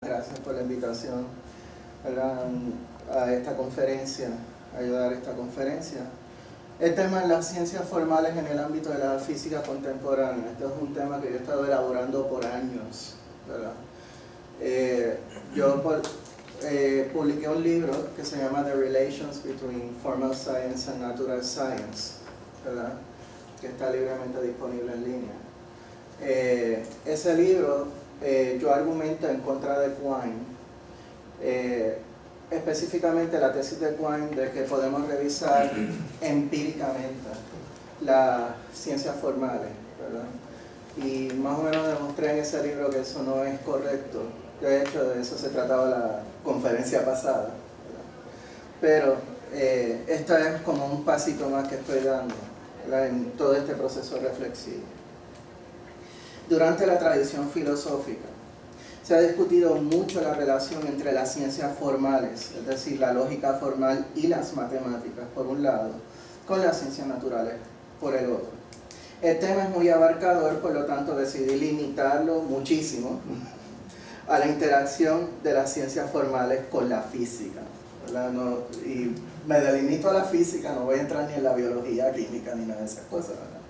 Gracias por la invitación, ¿verdad?, a esta conferencia, a ayudar a esta conferencia. El tema es las ciencias formales en el ámbito de la física contemporánea. Este es un tema que yo he estado elaborando por años, ¿verdad? Yo publiqué un libro que se llama The Relations Between Formal Science and Natural Science, ¿verdad?, que está libremente disponible en línea. Ese libro yo argumento en contra de Quine, específicamente la tesis de Quine de que podemos revisar empíricamente las ciencias formales, ¿verdad? Y más o menos demostré en ese libro que eso no es correcto. De hecho, de eso se trataba la conferencia pasada, ¿verdad? Pero esto es como un pasito más que estoy dando, ¿verdad?, en todo este proceso reflexivo. Durante la tradición filosófica se ha discutido mucho la relación entre las ciencias formales, es decir, la lógica formal y las matemáticas, por un lado, con las ciencias naturales, por el otro. El tema es muy abarcador, por lo tanto decidí limitarlo muchísimo a la interacción de las ciencias formales con la física, ¿verdad? Y me delimito a la física, no voy a entrar ni en la biología, química, ni nada de esas cosas, ¿verdad?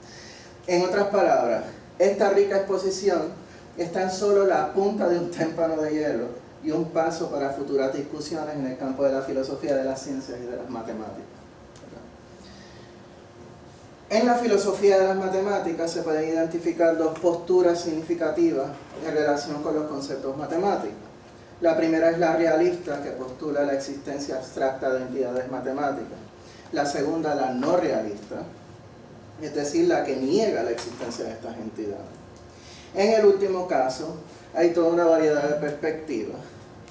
En otras palabras, esta rica exposición está en solo la punta de un témpano de hielo y un paso para futuras discusiones en el campo de la filosofía de las ciencias y de las matemáticas, ¿verdad? En la filosofía de las matemáticas se pueden identificar dos posturas significativas en relación con los conceptos matemáticos. La primera es la realista, que postula la existencia abstracta de entidades matemáticas. La segunda, la no realista, es decir, la que niega la existencia de estas entidades. En el último caso, hay toda una variedad de perspectivas,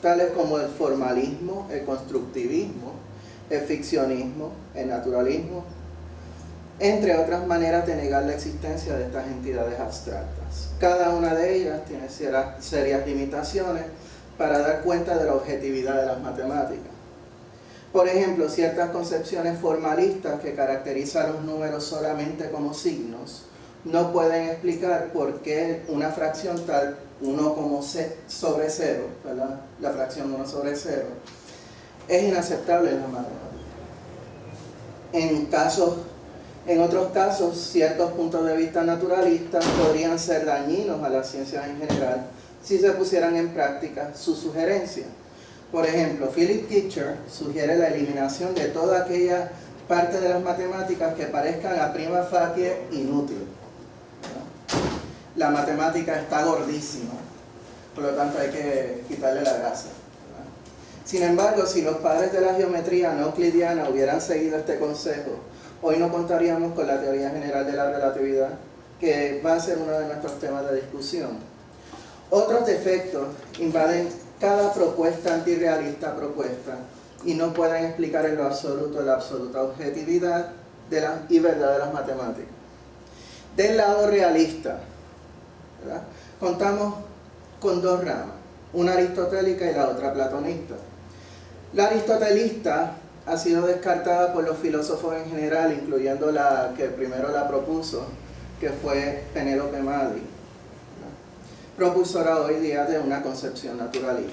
tales como el formalismo, el constructivismo, el ficcionismo, el naturalismo, entre otras maneras de negar la existencia de estas entidades abstractas. Cada una de ellas tiene serias limitaciones para dar cuenta de la objetividad de las matemáticas. Por ejemplo, ciertas concepciones formalistas que caracterizan los números solamente como signos no pueden explicar por qué una fracción tal, 1 sobre 0, ¿verdad?, la fracción 1 sobre 0, es inaceptable en la matemática. En otros casos, ciertos puntos de vista naturalistas podrían ser dañinos a las ciencias en general si se pusieran en práctica sus sugerencias. Por ejemplo, Philip Kitcher sugiere la eliminación de toda aquella parte de las matemáticas que parezcan a prima facie inútil. La matemática está gordísima, por lo tanto hay que quitarle la grasa, ¿verdad? Sin embargo, si los padres de la geometría no euclidiana hubieran seguido este consejo, hoy no contaríamos con la teoría general de la relatividad, que va a ser uno de nuestros temas de discusión. Otros defectos invaden cada propuesta antirrealista propuesta y no pueden explicar en lo absoluto la absoluta objetividad y verdad de las matemáticas. Del lado realista, ¿verdad?, contamos con dos ramas, una aristotélica y la otra platonista. La aristotelista ha sido descartada por los filósofos en general, incluyendo la que primero la propuso, que fue Penélope Maddy, propulsora hoy día de una concepción naturalista.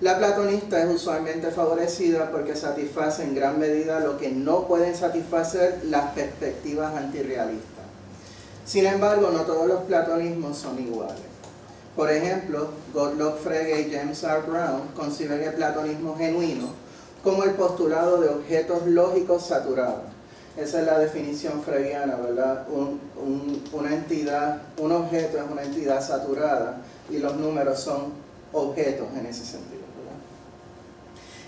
La platonista es usualmente favorecida porque satisface en gran medida lo que no pueden satisfacer las perspectivas antirrealistas. Sin embargo, no todos los platonismos son iguales. Por ejemplo, Gottlob Frege y James R. Brown conciben el platonismo genuino como el postulado de objetos lógicos saturados. Esa es la definición fregiana, ¿verdad? Un objeto es una entidad saturada y los números son objetos en ese sentido, ¿verdad?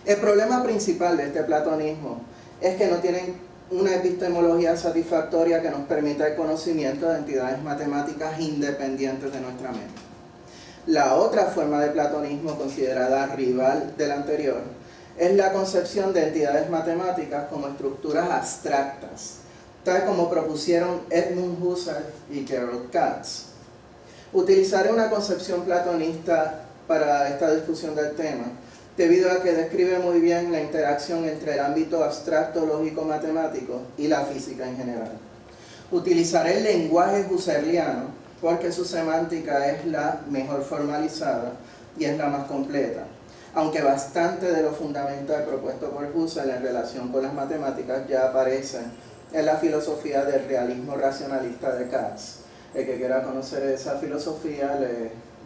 El problema principal de este platonismo es que no tienen una epistemología satisfactoria que nos permita el conocimiento de entidades matemáticas independientes de nuestra mente. La otra forma de platonismo, considerada rival de la anterior, es la concepción de entidades matemáticas como estructuras abstractas, tal como propusieron Edmund Husserl y Gerald Katz. Utilizaré una concepción platonista para esta discusión del tema, debido a que describe muy bien la interacción entre el ámbito abstracto lógico-matemático y la física en general. Utilizaré el lenguaje husserliano porque su semántica es la mejor formalizada y es la más completa. Aunque bastante de lo fundamental propuesto por Husserl en relación con las matemáticas ya aparece en la filosofía del realismo racionalista de Katz. El que quiera conocer esa filosofía,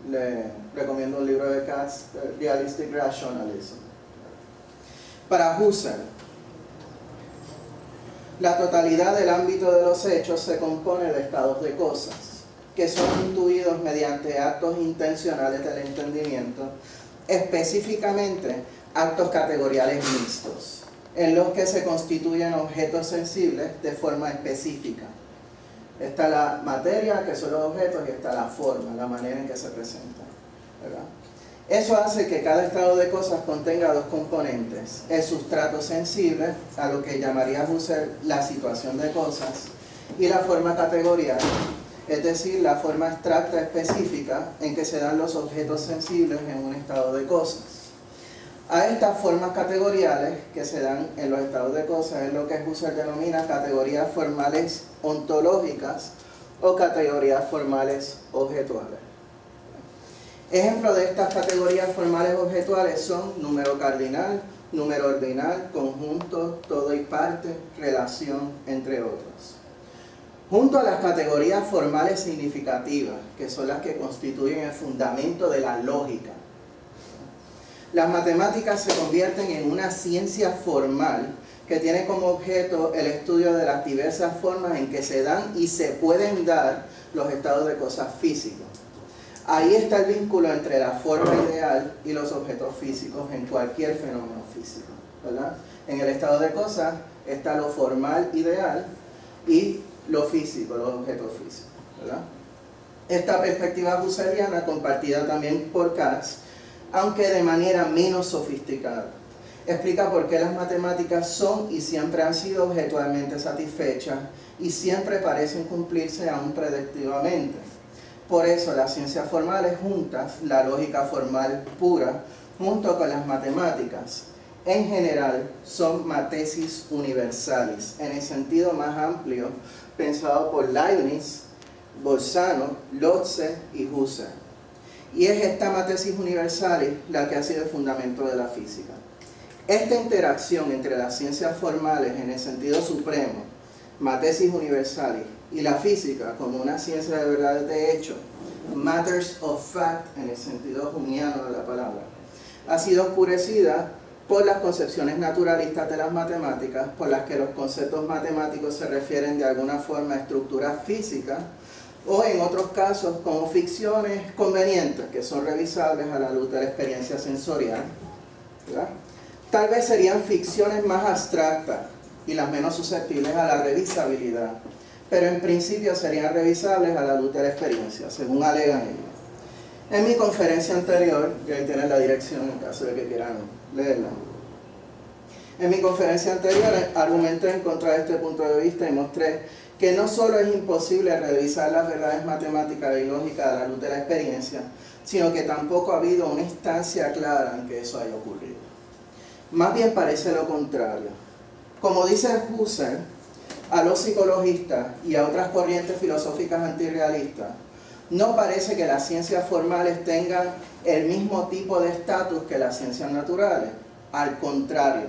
le recomiendo un libro de Katz, Realistic Rationalism. Para Husserl, la totalidad del ámbito de los hechos se compone de estados de cosas, que son intuidos mediante actos intencionales del entendimiento, específicamente actos categoriales mixtos, en los que se constituyen objetos sensibles de forma específica. Está la materia, que son los objetos, y está la forma, la manera en que se presentan, ¿verdad? Eso hace que cada estado de cosas contenga dos componentes: el sustrato sensible, a lo que llamaría Husserl la situación de cosas, y la forma categorial, es decir, la forma abstracta específica en que se dan los objetos sensibles en un estado de cosas. A estas formas categoriales que se dan en los estados de cosas es lo que Husserl denomina categorías formales ontológicas o categorías formales objetuales. Ejemplos de estas categorías formales objetuales son número cardinal, número ordinal, conjunto, todo y parte, relación, entre otros. Junto a las categorías formales significativas, que son las que constituyen el fundamento de la lógica, las matemáticas se convierten en una ciencia formal que tiene como objeto el estudio de las diversas formas en que se dan y se pueden dar los estados de cosas físicos. Ahí está el vínculo entre la forma ideal y los objetos físicos en cualquier fenómeno físico, ¿verdad? En el estado de cosas está lo formal ideal y lo físico, los objetos físicos, ¿verdad? Esta perspectiva husserliana, compartida también por Katz, aunque de manera menos sofisticada, explica por qué las matemáticas son y siempre han sido objetualmente satisfechas y siempre parecen cumplirse aún predictivamente. Por eso las ciencias formales juntas, la lógica formal pura, junto con las matemáticas, en general son matesis universalis, en el sentido más amplio pensado por Leibniz, Bolzano, Lotze y Husserl. Y es esta matesis universalis la que ha sido el fundamento de la física. Esta interacción entre las ciencias formales en el sentido supremo, matesis universalis, y la física como una ciencia de verdades de hecho, matters of fact en el sentido humeano de la palabra, ha sido oscurecida por las concepciones naturalistas de las matemáticas, por las que los conceptos matemáticos se refieren de alguna forma a estructuras físicas, o en otros casos como ficciones convenientes que son revisables a la luz de la experiencia sensorial, ¿verdad? Tal vez serían ficciones más abstractas y las menos susceptibles a la revisabilidad, pero en principio serían revisables a la luz de la experiencia, según alegan ellos. En mi conferencia anterior, y ahí tienen la dirección en caso de que quieran leerla, en mi conferencia anterior argumenté en contra de este punto de vista y mostré que no solo es imposible revisar las verdades matemáticas y lógicas a la luz de la experiencia, sino que tampoco ha habido una instancia clara en que eso haya ocurrido. Más bien parece lo contrario. Como dice Husserl, a los psicologistas y a otras corrientes filosóficas antirrealistas, no parece que las ciencias formales tengan el mismo tipo de estatus que las ciencias naturales. Al contrario,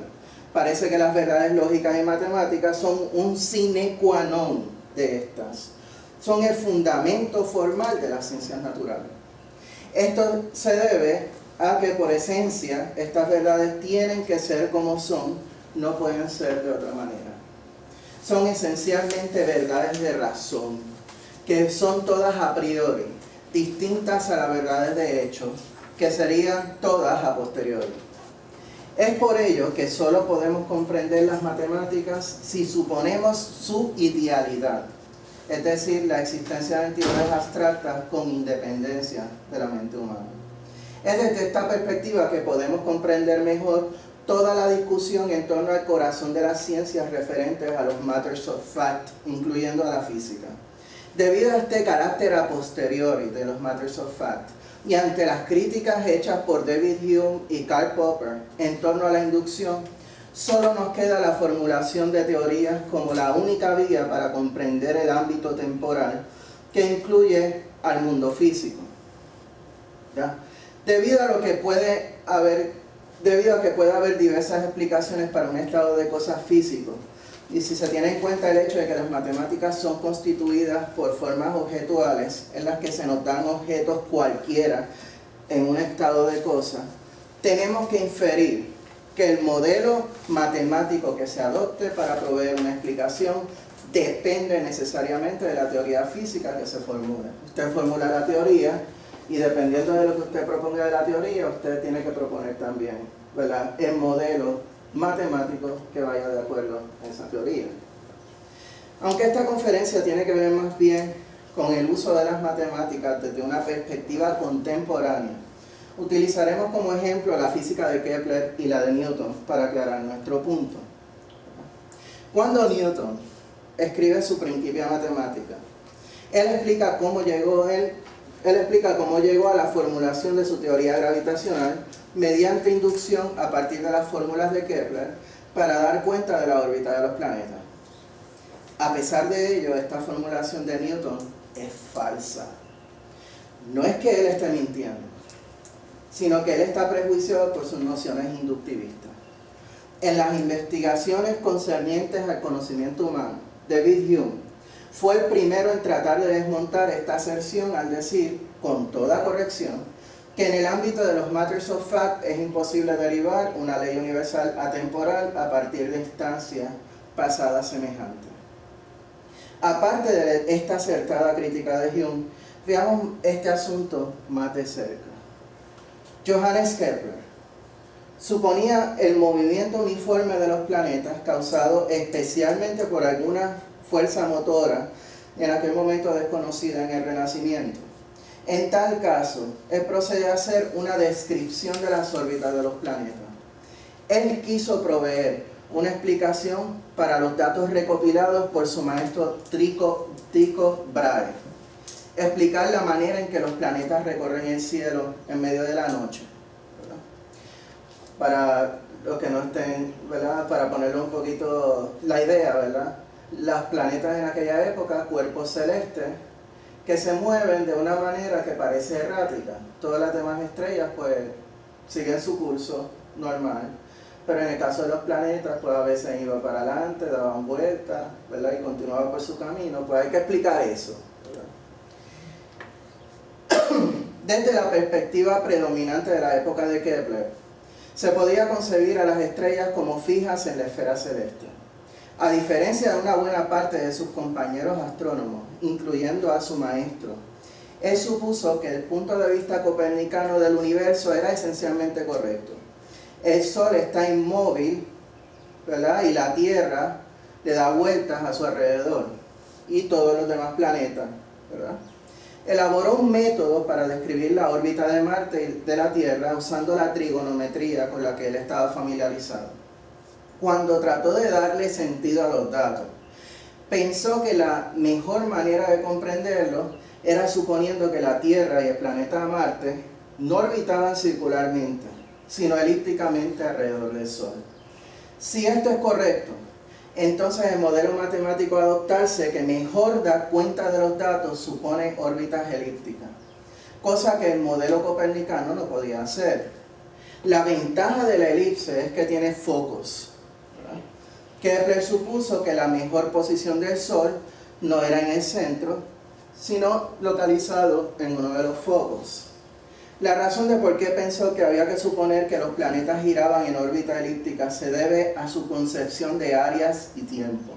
parece que las verdades lógicas y matemáticas son un sine qua non de estas. Son el fundamento formal de las ciencias naturales. Esto se debe a que por esencia estas verdades tienen que ser como son, no pueden ser de otra manera. Son esencialmente verdades de razón, que son todas a priori, distintas a las verdades de hecho, que serían todas a posteriori. Es por ello que solo podemos comprender las matemáticas si suponemos su idealidad, es decir, la existencia de entidades abstractas con independencia de la mente humana. Es desde esta perspectiva que podemos comprender mejor toda la discusión en torno al corazón de las ciencias referentes a los matters of fact, incluyendo a la física. Debido a este carácter a posteriori de los matters of fact, y ante las críticas hechas por David Hume y Karl Popper en torno a la inducción, solo nos queda la formulación de teorías como la única vía para comprender el ámbito temporal que incluye al mundo físico. ¿Ya? Debido a que puede haber diversas explicaciones para un estado de cosas físico, y si se tiene en cuenta el hecho de que las matemáticas son constituidas por formas objetuales en las que se nos dan objetos cualquiera en un estado de cosas, tenemos que inferir que el modelo matemático que se adopte para proveer una explicación depende necesariamente de la teoría física que se formule. Usted formula la teoría y dependiendo de lo que usted proponga de la teoría, usted tiene que proponer también, ¿verdad?, el modelo matemático que vaya de acuerdo a esa teoría. Aunque esta conferencia tiene que ver más bien con el uso de las matemáticas desde una perspectiva contemporánea, utilizaremos como ejemplo la física de Kepler y la de Newton para aclarar nuestro punto. Cuando Newton escribe su Principia Mathematica, él explica cómo llegó a la formulación de su teoría gravitacional mediante inducción a partir de las fórmulas de Kepler para dar cuenta de la órbita de los planetas. A pesar de ello, esta formulación de Newton es falsa. No es que él esté mintiendo, sino que él está prejuiciado por sus nociones inductivistas. En las investigaciones concernientes al conocimiento humano, David Hume fue el primero en tratar de desmontar esta aserción al decir, con toda corrección, que en el ámbito de los matters of fact es imposible derivar una ley universal atemporal a partir de instancias pasadas semejantes. Aparte de esta acertada crítica de Hume, veamos este asunto más de cerca. Johannes Kepler suponía el movimiento uniforme de los planetas causado especialmente por alguna fuerza motora en aquel momento desconocida en el Renacimiento. En tal caso, él procede a hacer una descripción de las órbitas de los planetas. Él quiso proveer una explicación para los datos recopilados por su maestro Tycho Brahe. Explicar la manera en que los planetas recorren el cielo en medio de la noche, ¿verdad? Para los que no estén, ¿verdad?, para ponerle un poquito la idea, ¿verdad?, los planetas en aquella época, cuerpos celestes, que se mueven de una manera que parece errática. Todas las demás estrellas, pues, siguen su curso normal, pero en el caso de los planetas, pues a veces iban para adelante, daban vueltas, ¿verdad?, y continuaban por su camino. Pues hay que explicar eso, ¿verdad? Desde la perspectiva predominante de la época de Kepler, se podía concebir a las estrellas como fijas en la esfera celeste. A diferencia de una buena parte de sus compañeros astrónomos, incluyendo a su maestro, él supuso que el punto de vista copernicano del universo era esencialmente correcto. El Sol está inmóvil, ¿verdad?, y la Tierra le da vueltas a su alrededor, y todos los demás planetas, ¿verdad? Elaboró un método para describir la órbita de Marte y de la Tierra usando la trigonometría con la que él estaba familiarizado. Cuando trató de darle sentido a los datos, pensó que la mejor manera de comprenderlo era suponiendo que la Tierra y el planeta Marte no orbitaban circularmente, sino elípticamente alrededor del Sol. Si esto es correcto, entonces el modelo matemático a adoptarse que mejor da cuenta de los datos supone órbitas elípticas, cosa que el modelo copernicano no podía hacer. La ventaja de la elipse es que tiene focos. Kepler supuso que la mejor posición del Sol no era en el centro, sino localizado en uno de los focos. La razón de por qué pensó que había que suponer que los planetas giraban en órbita elíptica se debe a su concepción de áreas y tiempo.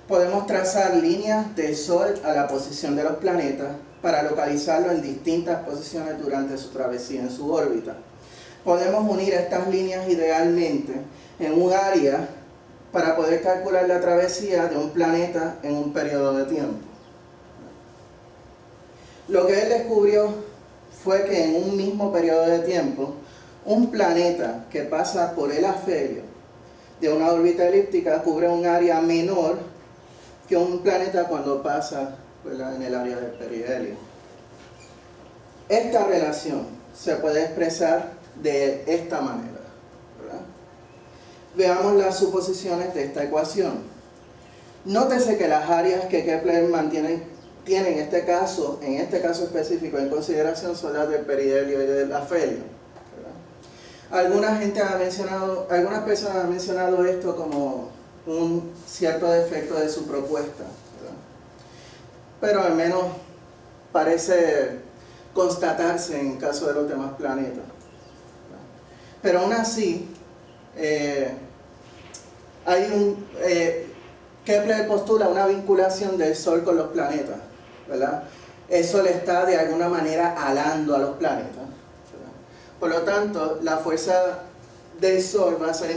Podemos trazar líneas del Sol a la posición de los planetas para localizarlo en distintas posiciones durante su travesía en su órbita. Podemos unir estas líneas idealmente en un área para poder calcular la travesía de un planeta en un periodo de tiempo. Lo que él descubrió fue que en un mismo periodo de tiempo, un planeta que pasa por el afelio de una órbita elíptica cubre un área menor que un planeta cuando pasa, ¿verdad?, en el área del perihelio. Esta relación se puede expresar de esta manera, ¿verdad? Veamos las suposiciones de esta ecuación. Nótese que las áreas que Kepler mantiene tiene en este caso específico en consideración son las del perihelio y del afelio. Algunas personas han mencionado esto como un cierto defecto de su propuesta, ¿verdad? Pero al menos parece constatarse en caso de los demás planetas, ¿verdad? Pero aún así, Kepler postula una vinculación del Sol con los planetas, ¿verdad? El Sol está de alguna manera alando a los planetas, ¿verdad? Por lo tanto, la fuerza del Sol va a ser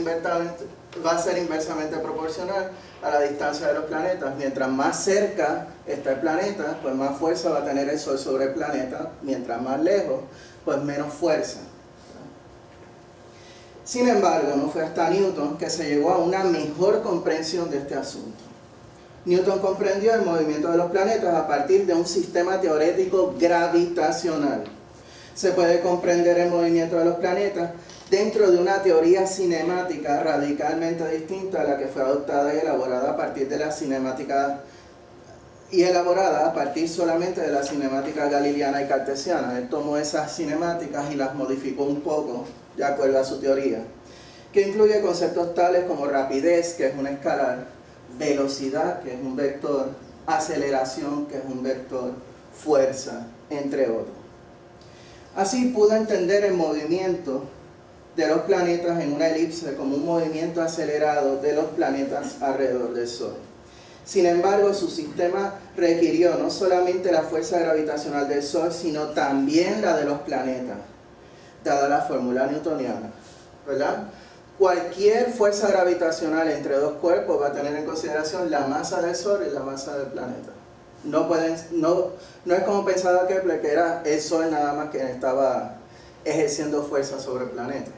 inversamente proporcional a la distancia de los planetas. Mientras más cerca está el planeta, pues más fuerza va a tener el Sol sobre el planeta. Mientras más lejos, pues menos fuerza. Sin embargo, no fue hasta Newton que se llegó a una mejor comprensión de este asunto. Newton comprendió el movimiento de los planetas a partir de un sistema teórico gravitacional. Se puede comprender el movimiento de los planetas dentro de una teoría cinemática radicalmente distinta a la que fue adoptada y elaborada a partir de la cinemática solamente de la cinemática galileana y cartesiana. Él tomó esas cinemáticas y las modificó un poco de acuerdo a su teoría, que incluye conceptos tales como rapidez, que es un escalar, velocidad, que es un vector, aceleración, que es un vector, fuerza, entre otros. Así pudo entender el movimiento de los planetas en una elipse como un movimiento acelerado de los planetas alrededor del Sol. Sin embargo, su sistema requirió no solamente la fuerza gravitacional del Sol, sino también la de los planetas, dada la fórmula newtoniana, ¿verdad? Cualquier fuerza gravitacional entre dos cuerpos va a tener en consideración la masa del Sol y la masa del planeta. No es como pensaba Kepler, que era el Sol nada más que estaba ejerciendo fuerza sobre el planeta.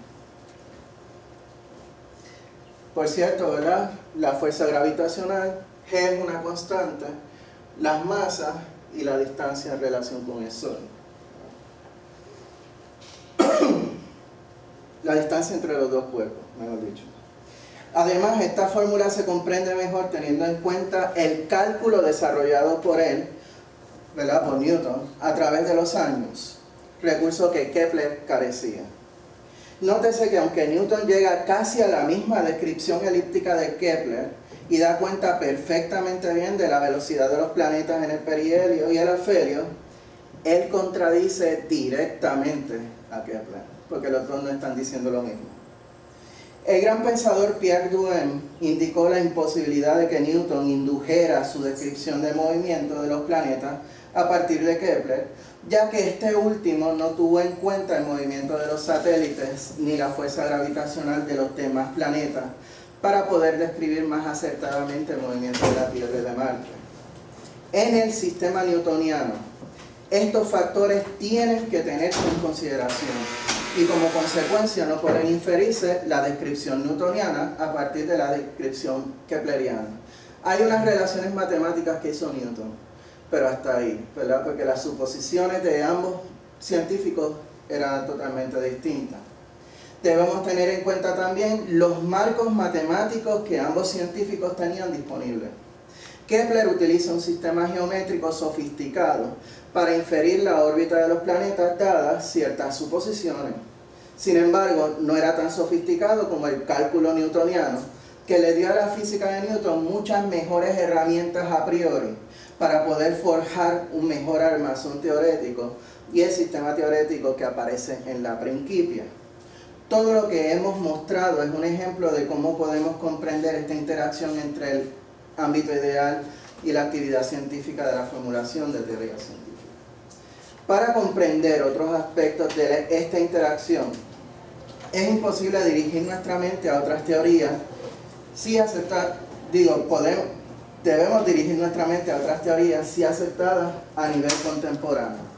Por cierto, ¿verdad? La fuerza gravitacional, G es una constante, las masas y la distancia en relación con el Sol. La distancia entre los dos cuerpos, mejor dicho. Además, esta fórmula se comprende mejor teniendo en cuenta el cálculo desarrollado por él, ¿verdad? Por Newton, a través de los años, recurso que Kepler carecía. Nótese que aunque Newton llega casi a la misma descripción elíptica de Kepler y da cuenta perfectamente bien de la velocidad de los planetas en el perihelio y el afelio, él contradice directamente a Kepler, porque los dos no están diciendo lo mismo. El gran pensador Pierre Duhem indicó la imposibilidad de que Newton indujera su descripción de movimiento de los planetas a partir de Kepler, ya que este último no tuvo en cuenta el movimiento de los satélites ni la fuerza gravitacional de los demás planetas para poder describir más acertadamente el movimiento de la Tierra y de Marte. En el sistema newtoniano, estos factores tienen que tenerse en consideración y como consecuencia no pueden inferirse la descripción newtoniana a partir de la descripción kepleriana. Hay unas relaciones matemáticas que hizo Newton, pero hasta ahí, ¿verdad? Porque las suposiciones de ambos científicos eran totalmente distintas. Debemos tener en cuenta también los marcos matemáticos que ambos científicos tenían disponibles. Kepler utiliza un sistema geométrico sofisticado para inferir la órbita de los planetas dadas ciertas suposiciones. Sin embargo, no era tan sofisticado como el cálculo newtoniano, que le dio a la física de Newton muchas mejores herramientas a priori para poder forjar un mejor armazón teórico y el sistema teórico que aparece en la Principia. Todo lo que hemos mostrado es un ejemplo de cómo podemos comprender esta interacción entre el ámbito ideal y la actividad científica de la formulación de teoría científica. Para comprender otros aspectos de esta interacción, es imposible dirigir nuestra mente a otras teorías debemos dirigir nuestra mente a otras teorías si aceptadas a nivel contemporáneo.